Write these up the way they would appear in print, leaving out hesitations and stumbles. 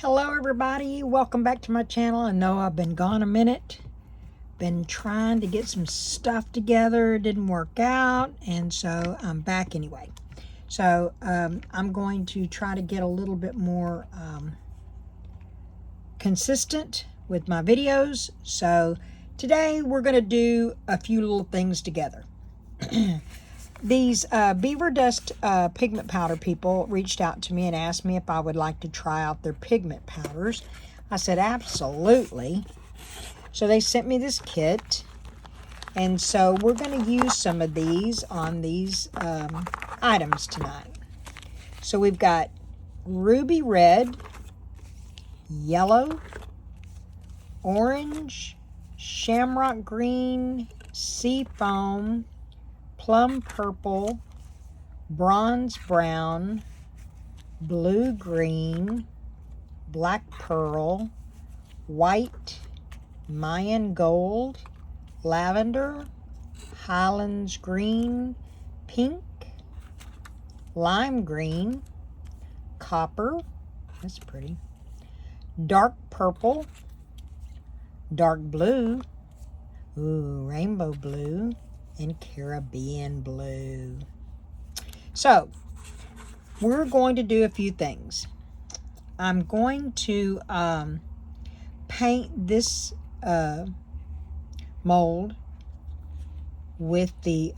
Hello everybody, welcome back to my channel. I know I've been gone a minute, been trying to get some stuff together, it didn't work out, and so I'm back anyway. So I'm going to try to get a little bit more consistent with my videos. So today we're going to do a few little things together. These Beaver Dust pigment powder people reached out to me and asked me if I would like to try out their pigment powders. I said absolutely. So they sent me this kit, and so we're going to use some of these on these items tonight. So we've got ruby red, yellow, orange, shamrock green, sea foam, plum purple, bronze brown, blue green, black pearl, white, Mayan gold, lavender, Highlands green, pink, lime green, copper, that's pretty, dark purple, dark blue, rainbow blue, and Caribbean blue. So we're going to do a few things. I'm going to paint this mold with the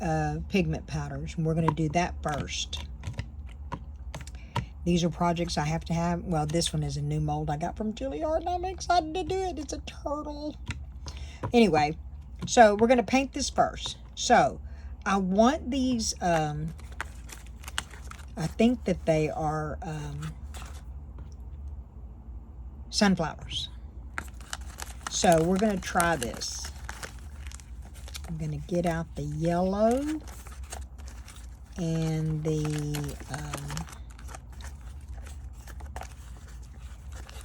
pigment powders, and we're going to do that first. These are projects I have to have. Well, this one is a new mold I got from Juilliard, and I'm excited to do it. It's a turtle. Anyway, so we're going to paint this first. So I want these, I think that they are sunflowers. So we're going to try this. I'm going to get out the yellow and the,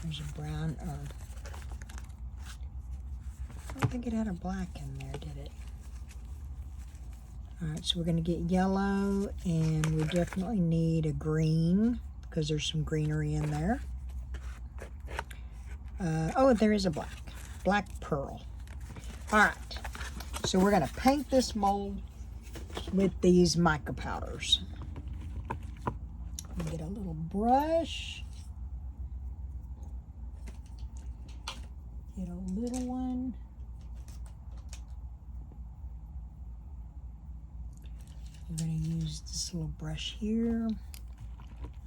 there's a brown, I don't think it had a black in there, did it? All right, so we're going to get yellow, and we definitely need a green because there's some greenery in there. Oh, there is a black pearl. All right, so we're going to paint this mold with these mica powders. Get a little brush. Get a little one. We're going to use this little brush here.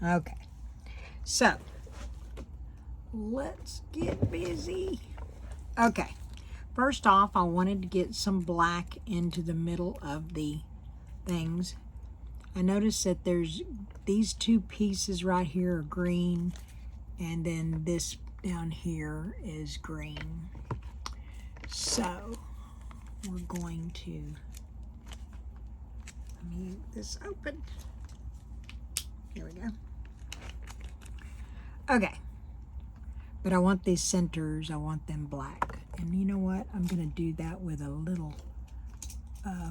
Okay, so let's get busy. Okay, first off, I wanted to get some black into the middle of the things. I noticed that there's these two pieces right here are green, and then this down here is green. So we're going to, let me get this open. Here we go. Okay. But I want these centers, I want them black. And you know what? I'm going to do that with a little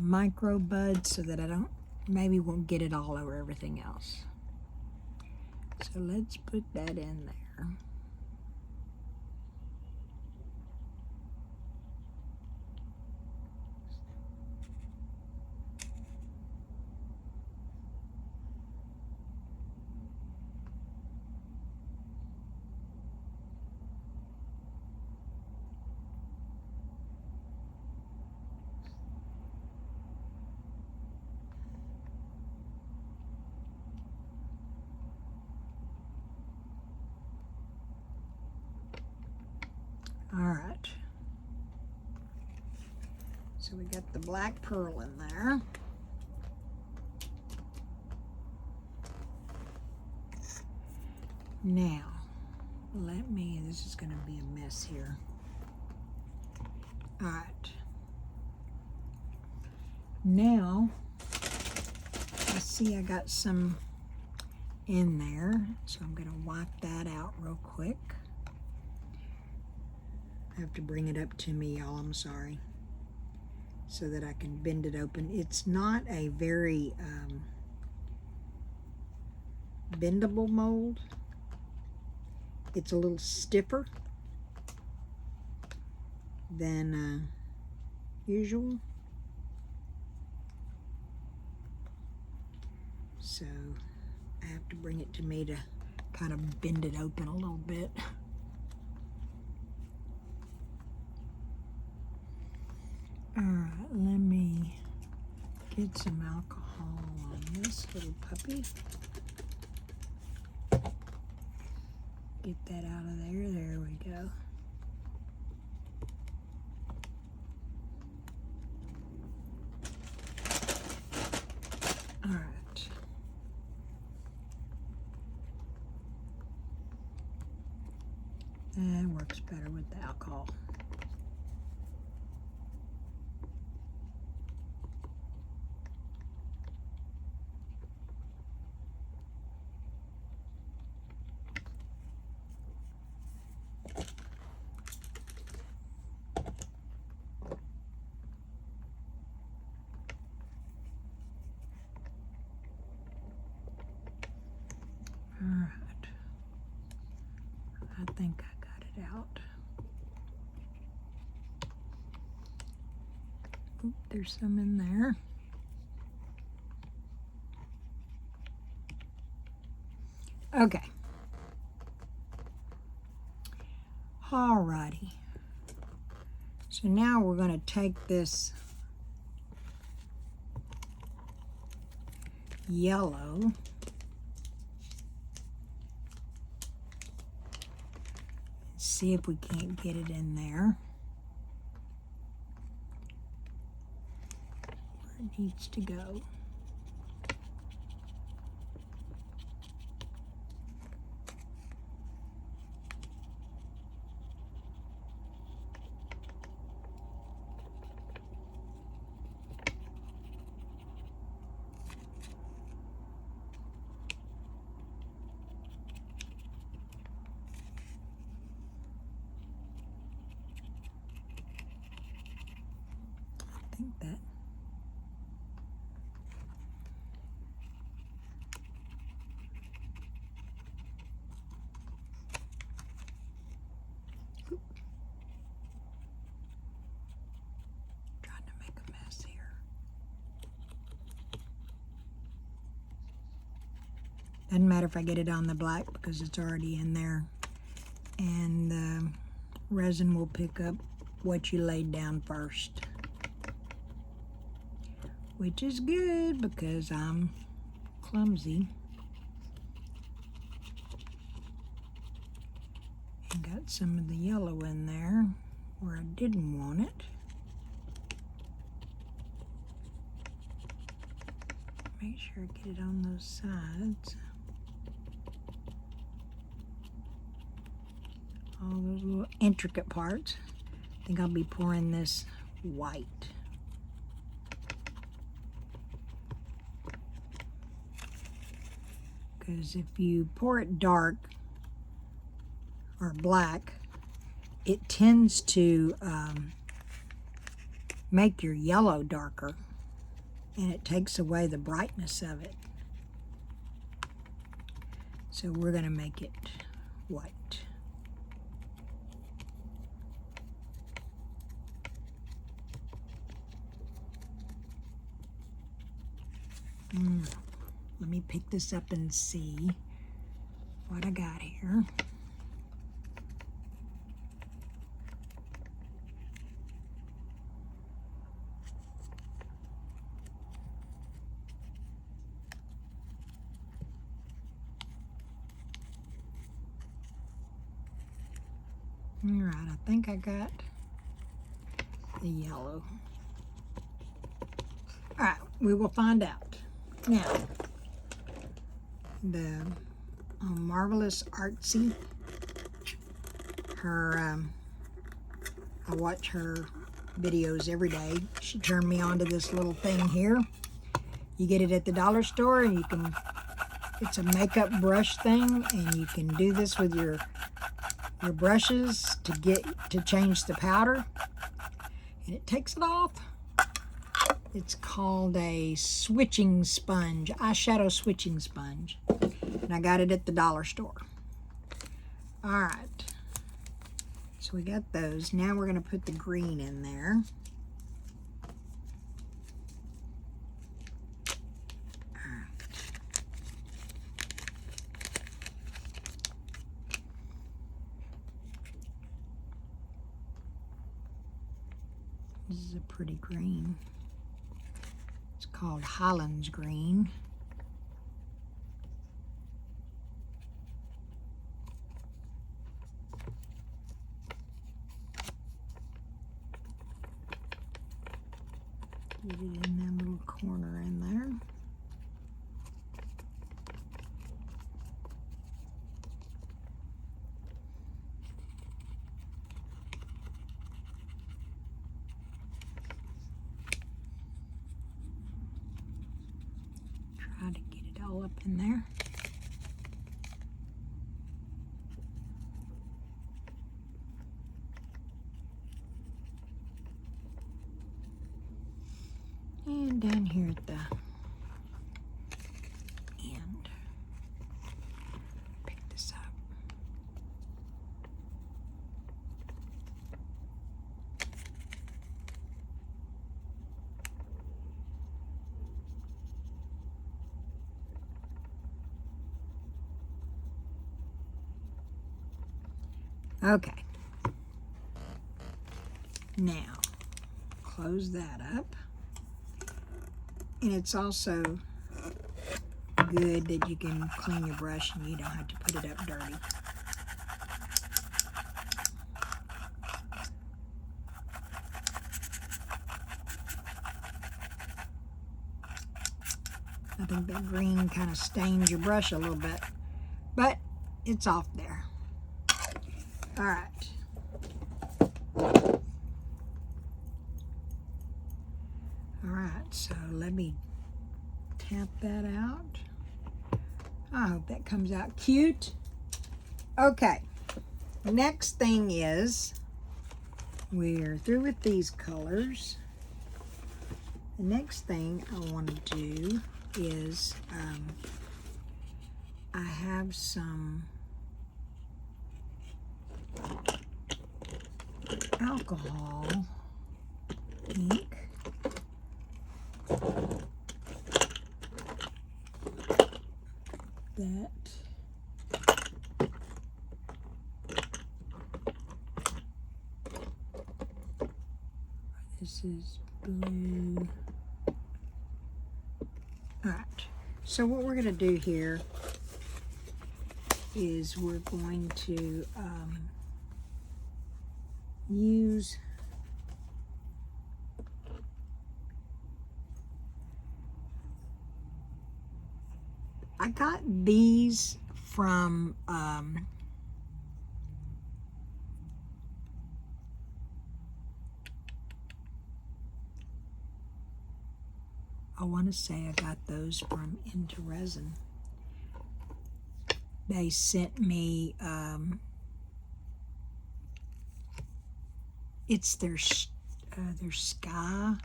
micro bud so that I maybe won't get it all over everything else. So let's put that in there. All right, so we got the black pearl in there. Now, this is going to be a mess here. All right, now, I see I got some in there, so I'm going to wipe that out real quick. I have to bring it up to me, y'all, I'm sorry, so that I can bend it open. It's not a very bendable mold. it's a little stiffer than usual. So I have to bring it to me to kind of bend it open a little bit. All right, let me get some alcohol on this little puppy. Get that out of there. There we go. All right. That works better with the alcohol. All right. I think I got it out. Oop, there's some in there. Okay. Alrighty. So now we're going to take this yellow see if we can't get it in there where it needs to go. I think that trying to make a mess here. Doesn't matter if I get it on the black because it's already in there, and the resin will pick up what you laid down first, which is good because I'm clumsy and got some of the yellow in there where I didn't want it. Make sure I get it on those sides. All those little intricate parts. I think I'll be pouring this white. Because if you pour it dark or black, it tends to make your yellow darker, and it takes away the brightness of it. So we're going to make it white. Let me pick this up and see what I got here. All right, I think I got the yellow. All right, we will find out. Now, the Marvelous Artsy, her, I watch her videos every day. She turned me on to this little thing here. You get it at the dollar store, and you can, it's a makeup brush thing, and you can do this with your brushes to change the powder, and it takes it off. It's called a switching sponge, eyeshadow switching sponge, and I got it at the dollar store. All right. So we got those. Now we're going to put the green in there. This is a pretty green. It's called Highlands green. Get it in that little corner in there. Try to get it all up in there. And down here at the end, pick this up. Okay. Now, close that up. And it's also good that you can clean your brush and you don't have to put it up dirty. I think that green kind of stains your brush a little bit, but it's off there. All right. All right, so let me tap that out. I hope that comes out cute. Okay, next thing is, we're through with these colors. The next thing I want to do is, I have some alcohol ink. That this is blue. All right, so what we're going to do here is we're going to use I got these from I want to say I got those from IntoResin. They sent me it's their sky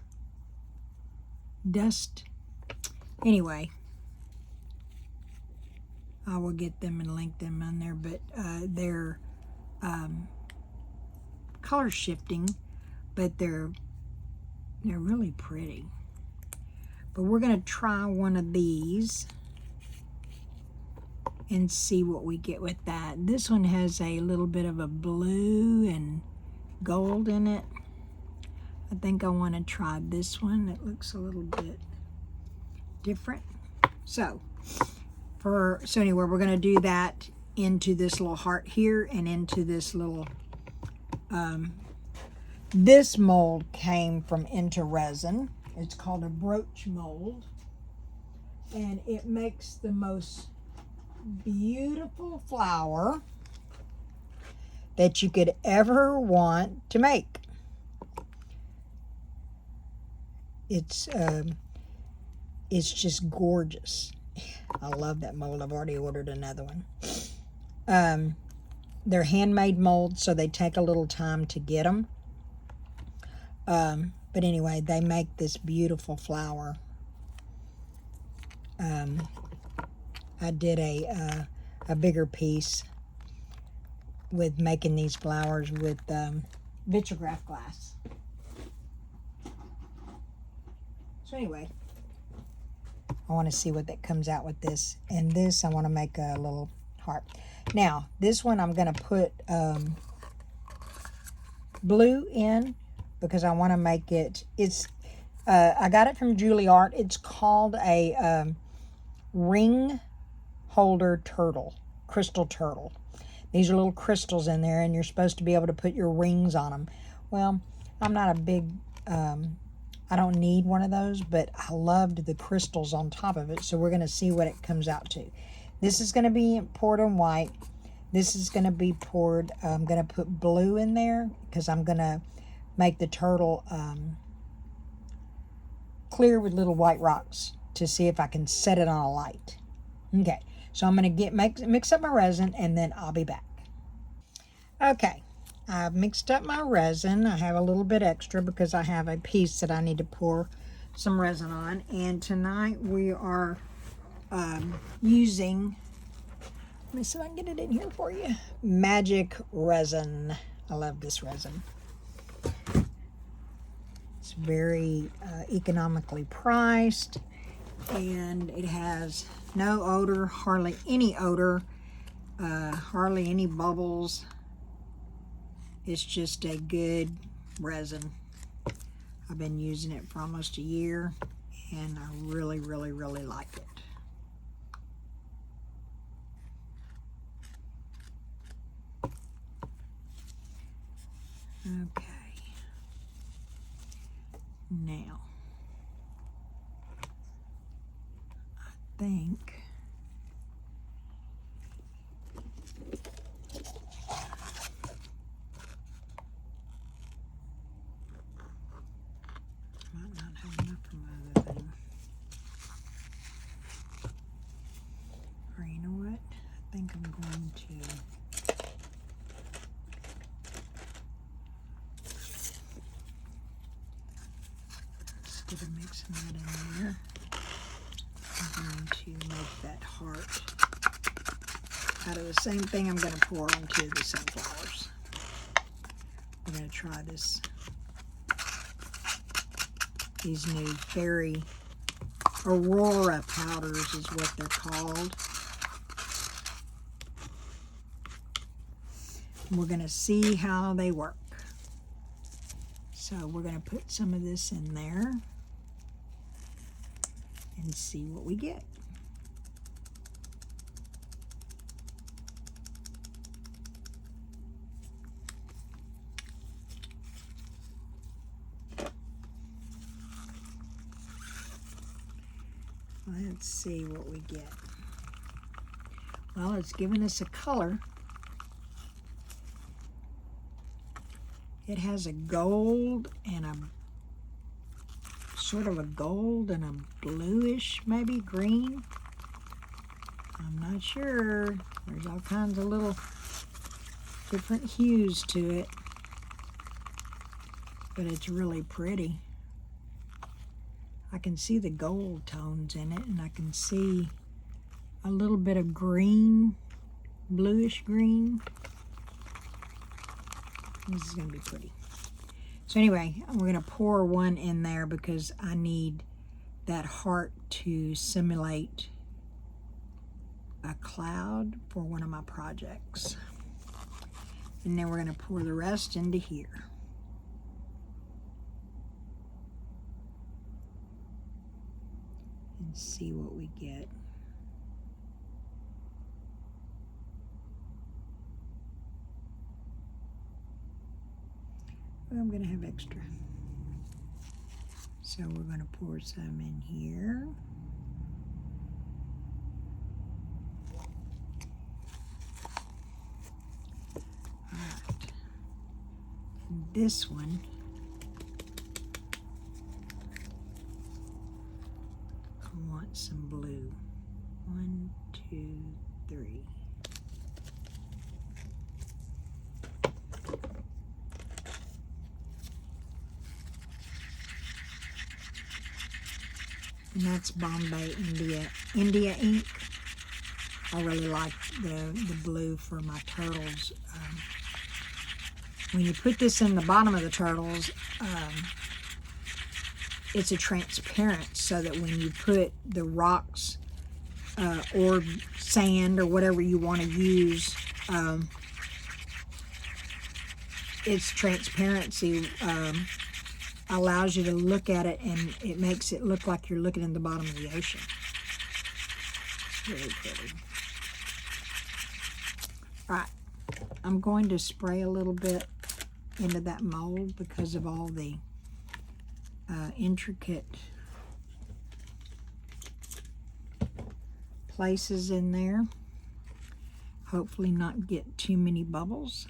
dust. Anyway, I will get them and link them on there, but they're color shifting, but they're really pretty. But we're going to try one of these and see what we get with that. This one has a little bit of a blue and gold in it. I think I want to try this one. It looks a little bit different. So anyway, we're going to do that into this little heart here and into this little, this mold came from IntoResin. It's called a brooch mold. And it makes the most beautiful flower that you could ever want to make. It's just gorgeous. I love that mold. I've already ordered another one. They're handmade molds, so they take a little time to get them. But anyway, they make this beautiful flower. I did a bigger piece with making these flowers with vitrograph glass. So anyway, I want to see what that comes out with this. And this, I want to make a little heart. Now, this one I'm going to put blue in because I want to make it, I got it from Juilliard. It's called a ring holder turtle, crystal turtle. These are little crystals in there, and you're supposed to be able to put your rings on them. Well, I'm not a big, I don't need one of those, but I loved the crystals on top of it, so we're going to see what it comes out to. This is going to be poured on white. This is going to be poured, I'm going to put blue in there because I'm going to make the turtle clear with little white rocks to see if I can set it on a light. Okay, so I'm going to mix up my resin, and then I'll be back. Okay, I've mixed up my resin. I have a little bit extra because I have a piece that I need to pour some resin on. And tonight we are using, let me see if I can get it in here for you, Magic Resin. I love this resin. It's very economically priced, and it has no odor, hardly any odor, hardly any bubbles. It's just a good resin. I've been using it for almost a year, and I really, really, really like it. Okay. Now, I think might not have enough for my other thing. Or you know what? I think I'm going to instead of mixing that in there, I'm going to make that heart out of the same thing I'm going to pour onto the sunflowers. We're going to try these new fairy Aurora powders is what they're called. We're going to see how they work. So we're going to put some of this in there and see what we get. Let's see what we get. Well, it's giving us a color. It has a gold and a sort of a gold and a bluish, maybe green. I'm not sure. There's all kinds of little different hues to it, but it's really pretty. I can see the gold tones in it, and I can see a little bit of green, bluish green. This is going to be pretty. So anyway, we're going to pour one in there because I need that heart to simulate a cloud for one of my projects. And then we're going to pour the rest into here. And see what we get. I'm going to have extra. So we're going to pour some in here. All right. And this one, I want some blue. 1, 2, 3. And that's Bombay India ink. I really like the blue for my turtles. When you put this in the bottom of the turtles, it's a transparent, so that when you put the rocks or sand or whatever you want to use, its transparency allows you to look at it, and it makes it look like you're looking in the bottom of the ocean. It's really pretty. All right, I'm going to spray a little bit into that mold because of all the intricate places in there. Hopefully not get too many bubbles.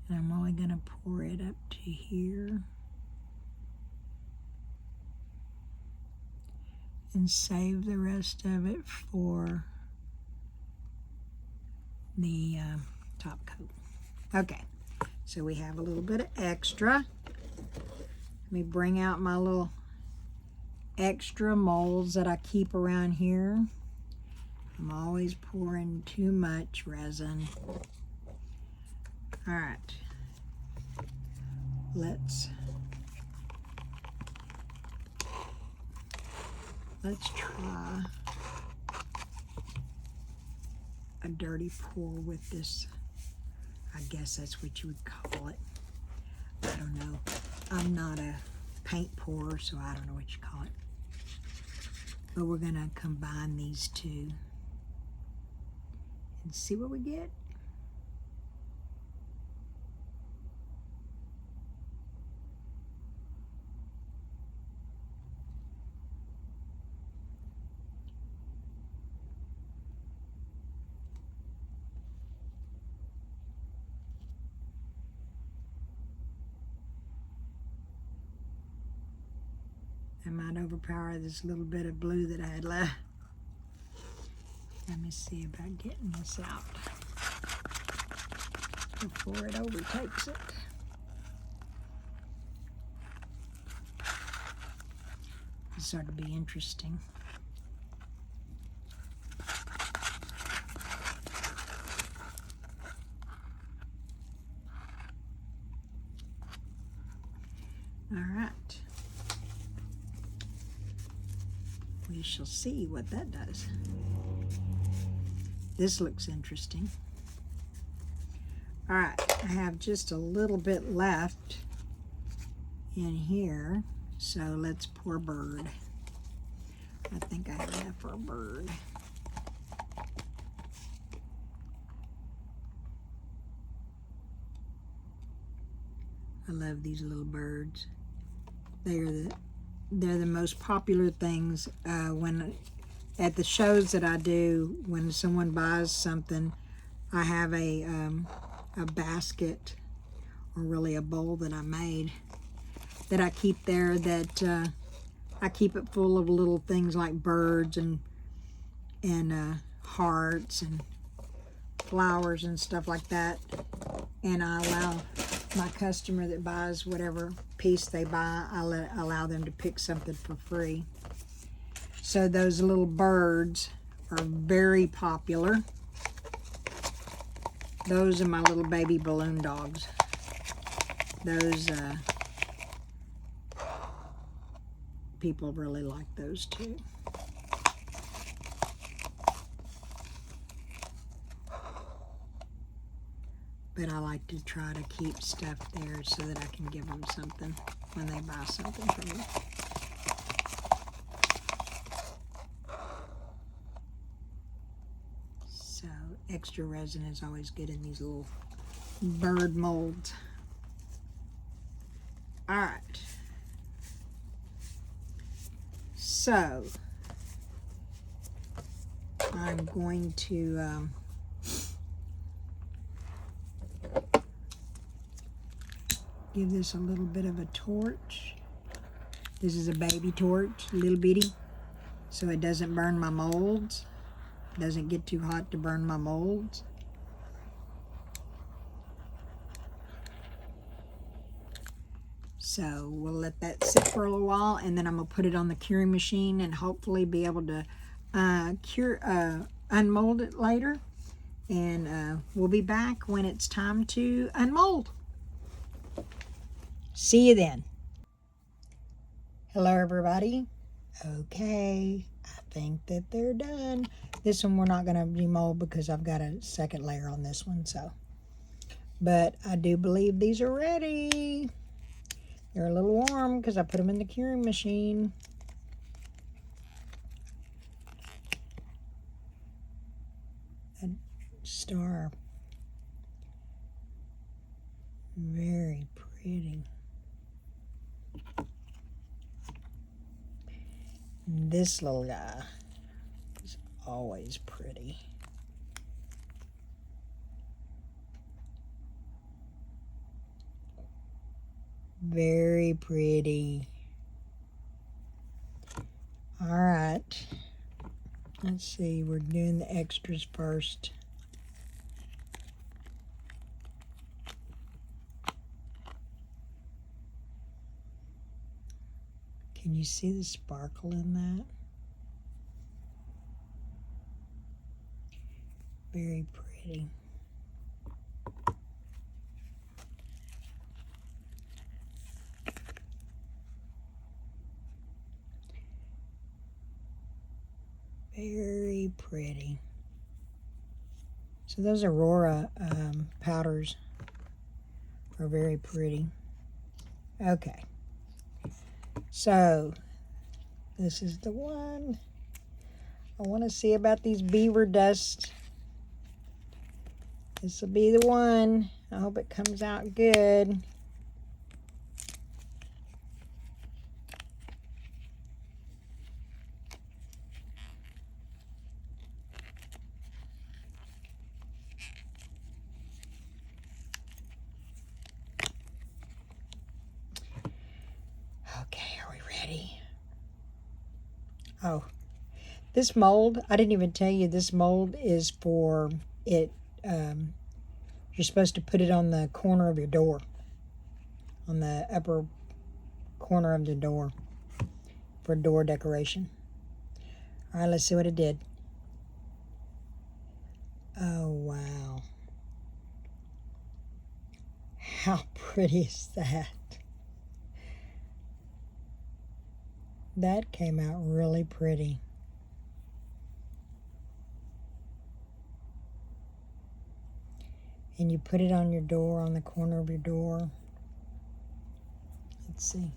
And I'm only going to pour it up to here. And save the rest of it for the top coat. Okay, so we have a little bit of extra. Let me bring out my little extra molds that I keep around here. I'm always pouring too much resin. All right, let's try a dirty pour with this. I guess that's what you would call it. I don't know. I'm not a paint pourer, so I don't know what you call it. But we're gonna combine these two and see what we get. I might overpower this little bit of blue that I had left. Let me see about getting this out before it overtakes it. This ought to be interesting. All right. We shall see what that does. This looks interesting. All right, I have just a little bit left in here, so let's pour bird. I think I have enough for a bird. I love these little birds. They're the most popular things when at the shows that I do. When someone buys something, I have a basket, or really a bowl that I made, that I keep there, that I keep it full of little things like birds and hearts and flowers and stuff like that. And I allow my customer that buys whatever piece they buy, I allow them to pick something for free. So those little birds are very popular. Those are my little baby balloon dogs. Those people really like those too. But I like to try to keep stuff there so that I can give them something when they buy something from me. So extra resin is always good in these little bird molds. All right. So I'm going to give this a little bit of a torch. This is a baby torch, little bitty. so it doesn't burn my molds. Doesn't get too hot to burn my molds. So we'll let that sit for a little while, and then I'm going to put it on the curing machine and hopefully be able to unmold it later. And we'll be back when it's time to unmold. See you then. Hello, everybody. Okay, I think that they're done. This one we're not going to demold because I've got a second layer on this one. But I do believe these are ready. They're a little warm because I put them in the curing machine. A star. Very pretty. This little guy is always pretty. Very pretty. All right. Let's see. We're doing the extras first. Can you see the sparkle in that? Very pretty. Very pretty. So those Aurora powders are very pretty. Okay. So this is the one. I want to see about these beaver dust. This will be the one. I hope it comes out good. Okay, are we ready? Oh, this mold, I didn't even tell you, this mold is for it. You're supposed to put it on the corner of your door, on the upper corner of the door for door decoration. All right, let's see what it did. Oh, wow. How pretty is that? That came out really pretty. And you put it on your door, on the corner of your door. Let's see.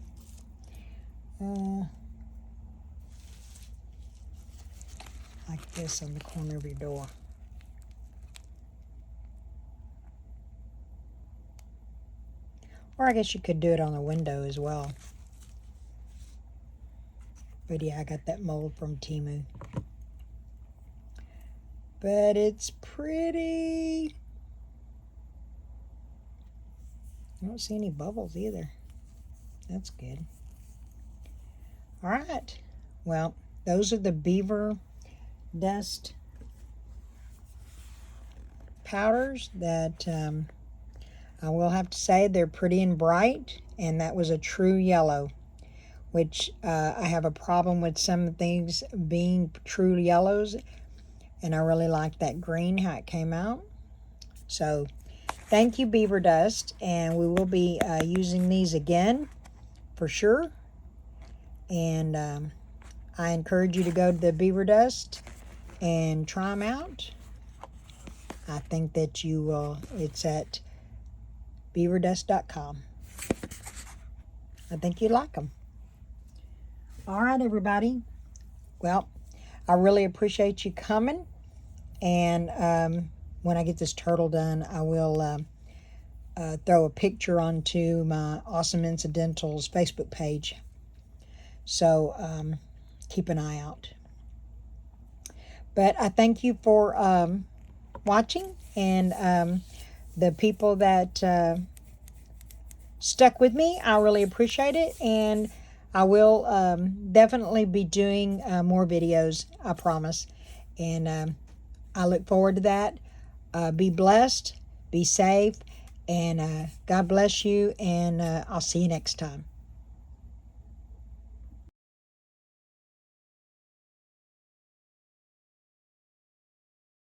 Like this on the corner of your door. Or I guess you could do it on the window as well. But yeah, I got that mold from Temu. But it's pretty. I don't see any bubbles either. That's good. All right. Well, those are the Beaver dust powders that I will have to say they're pretty and bright. And that was a true yellow, which I have a problem with some things being true yellows. And I really like that green, how it came out. So thank you, Beaver Dust, and we will be using these again for sure. And I encourage you to go to the Beaver Dust and try them out. I think that you will. It's at beaverdust.com. I think you'd like them. All right, everybody. Well, I really appreciate you coming. And when I get this turtle done, I will throw a picture onto my Awesome Incidentals Facebook page. So keep an eye out. But I thank you for watching, and the people that stuck with me, I really appreciate it. And I will definitely be doing more videos, I promise. And I look forward to that. Be blessed, be safe, and God bless you, and I'll see you next time.